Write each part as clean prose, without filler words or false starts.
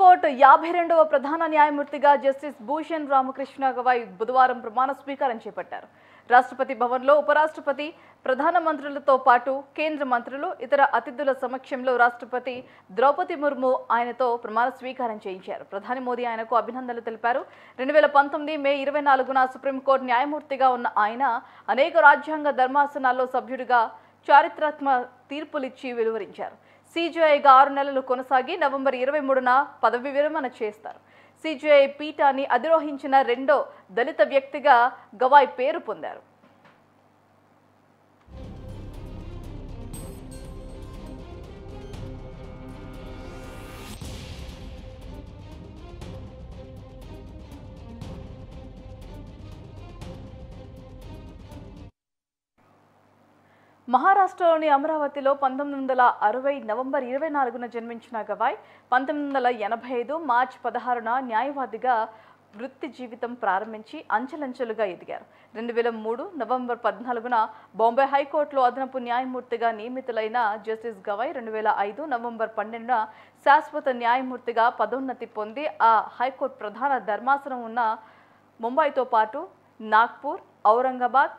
Supreme court 52వ ప్రధాన న్యాయమూర్తిగా justice Bhushan Ramakrishna Gavai బుధవారం ప్రమాణ స్వీకారం చేపట్టారు. రాష్ట్రపతి భవన్లో ఉపరాష్ట్రపతి, ప్రధానమంత్రులతో పాటు కేంద్ర మంత్రులు, ఇతర అతిథుల సమక్షంలో రాష్ట్రపతి ద్రౌపది ముర్ము ఆయనతో ప్రమాణ స్వీకారం చేయించారు. ప్రధాని మోదీ ఆయనకు అభినందనలు తెలిపారు. 2019 మే 24న సుప్రీంకోర్టు న్యాయమూర్తిగా ఉన్న ఆయన అనేక రాజ్యాంగ ధర్మాసనాల్లో సభ్యుడిగా చారిత్రాత్మక తీర్పులిచ్చి వెలువరించారు. సిజేఐగా 6 నెలలు కొనసాగి నవంబర్ 23న పదవి విరమణ చేస్తారు. సిజేఐ పీఠాన్ని అధిరోహించిన రెండో దళిత వ్యక్తిగా గవాయ్ పేరు పొందారు. మహారాష్ట్రలోని అమరావతిలో 1960 నవంబర్ 24న జన్మించిన గవాయ్ 1985 మార్చి 16న న్యాయవాదిగా వృత్తి జీవితం ప్రారంభించి అంచెలంచెలుగా ఎదిగారు. 2003 నవంబర్ 14న బాంబే హైకోర్టులో అదనపు న్యాయమూర్తిగా నియమితులైన జస్టిస్ గవాయ్ 2005 నవంబర్ 12న శాశ్వత న్యాయమూర్తిగా పదోన్నతి పొంది ఆ హైకోర్టు ప్రధాన ధర్మాసనం ఉన్న ముంబైతో పాటు నాగ్పూర్, ఔరంగాబాద్,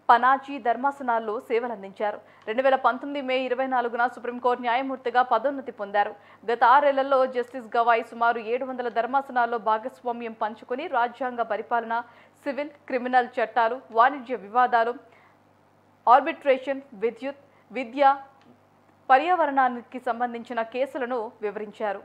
పనాజీ ధర్మాసనాల్లో సేవలందించారు. 2019 మే 24న సుప్రీంకోర్టు న్యాయమూర్తిగా పదోన్నతి పొందారు. గత 6 ఏళ్లలో జస్టిస్ గవాయ్ సుమారు 700 ధర్మాసనాల్లో భాగస్వామ్యం పంచుకొని రాజ్యాంగ పరిపాలన, సివిల్, క్రిమినల్ చట్టాలు, వాణిజ్య వివాదాలు, ఆర్బిట్రేషన్, విద్యుత్, విద్య, పర్యావరణానికి సంబంధించిన కేసులను వివరించారు.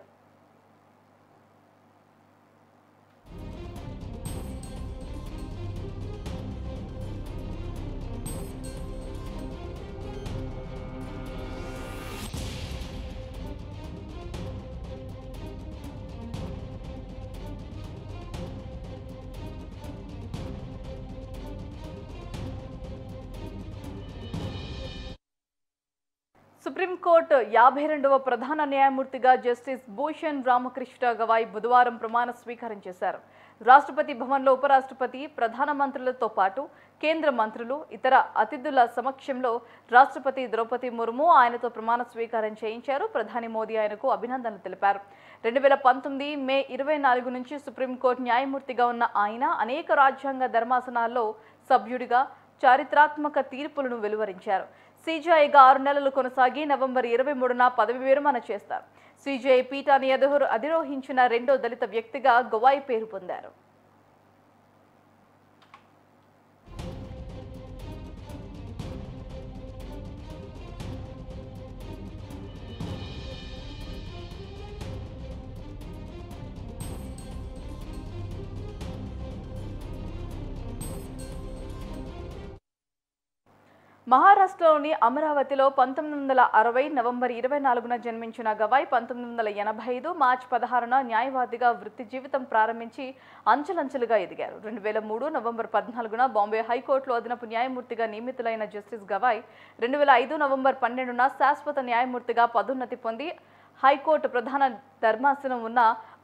సుప్రీంకోర్టు 52వ ప్రధాన న్యాయమూర్తిగా జస్టిస్ భూషణ్ రామకృష్ణ గవాయ్ బుధవారం ప్రమాణ స్వీకారం చేశారు. రాష్ట్రపతి భవన్లో ఉపరాష్ట్రపతి, ప్రధానమంత్రులతో పాటు కేంద్ర మంత్రులు, ఇతర అతిథుల సమక్షంలో రాష్ట్రపతి ద్రౌపది ముర్ము ఆయనతో ప్రమాణ స్వీకారం చేయించారు. ప్రధాని మోదీ ఆయనకు అభినందనలు తెలిపారు. 2019 మే 24 నుంచి సుప్రీంకోర్టు న్యాయమూర్తిగా ఉన్న ఆయన అనేక రాజ్యాంగ ధర్మాసనాల్లో సభ్యుడిగా చారిత్రాత్మక తీర్పులను వెలువరించారు. సిజేఐగా 6 నెలలు కొనసాగి నవంబర్ 23న పదవి విరమణ చేస్తారు. సిజేఐ పీఠాన్ని అధిరోహించిన రెండో దళిత వ్యక్తిగా గవాయ్ పేరు పొందారు. మహారాష్ట్రలోని అమరావతిలో 1960 నవంబర్ 24న జన్మించిన గవాయ్ 1985 మార్చి 16న న్యాయవాదిగా వృత్తి జీవితం ప్రారంభించి అంచెలంచెలుగా ఎదిగారు. 2003 నవంబర్ 14న బాంబే హైకోర్టులో అదనపు న్యాయమూర్తిగా నియమితులైన జస్టిస్ గవాయ్ 2005 నవంబర్ 12న శాశ్వత న్యాయమూర్తిగా పదోన్నతి పొంది హైకోర్టు ప్రధాన ధర్మాసనం ఉన్న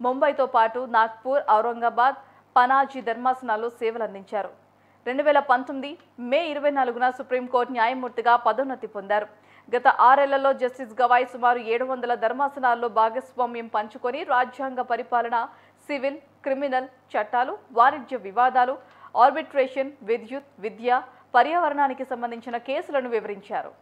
ముంబైతో పాటు నాగ్పూర్, ఔరంగాబాద్, పనాజీ ధర్మాసనాల్లో సేవలందించారు. 2019 మే 24న సుప్రీంకోర్టు న్యాయమూర్తిగా పదోన్నతి పొందారు. గత 6 ఏళ్లలో జస్టిస్ గవాయ్ సుమారు 700 ధర్మాసనాల్లో భాగస్వామ్యం పంచుకొని రాజ్యాంగ పరిపాలన, సివిల్, క్రిమినల్ చట్టాలు, వాణిజ్య వివాదాలు, ఆర్బిట్రేషన్, విద్యుత్, విద్య, పర్యావరణానికి సంబంధించిన కేసులను వివరించారు.